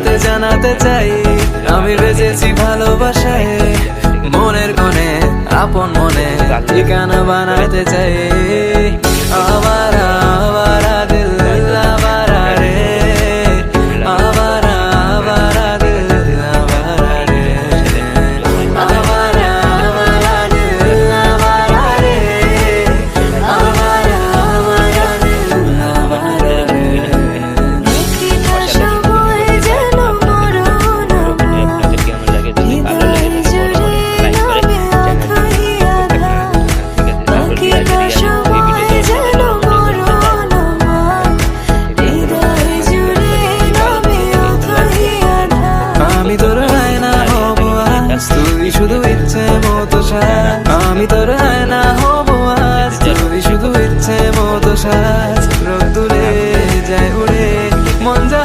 তোতে জানাতে চাই আমি বেঁচেছি ভালোবাসায়। মনের কোণে আপন মনে ঠিকানা বানাতে চাই। আবারা আবারা দিল আবারা রে, আবারা আবারা দিল আবারা রে, আবারা আবারা দিল আবারা রে, আবারা আবারা দিল আবারা রে। প্রতিটা সময় যেন মরণ আমার, হৃদয় জুড়ে নামে অথই আধার। প্রতিটা সময় যেন মরণ আমার, হৃদয় জুড়ে নামে অথই আধার। আমি তোর আয়না হব আজ, তুই শুধু ইচ্ছে মতো সাজ। আমি তোর আয়না হব আজ, তুই শুধু ইচ্ছে মতো সাজ। রোদ দূরে যায় উড়ে, মন যা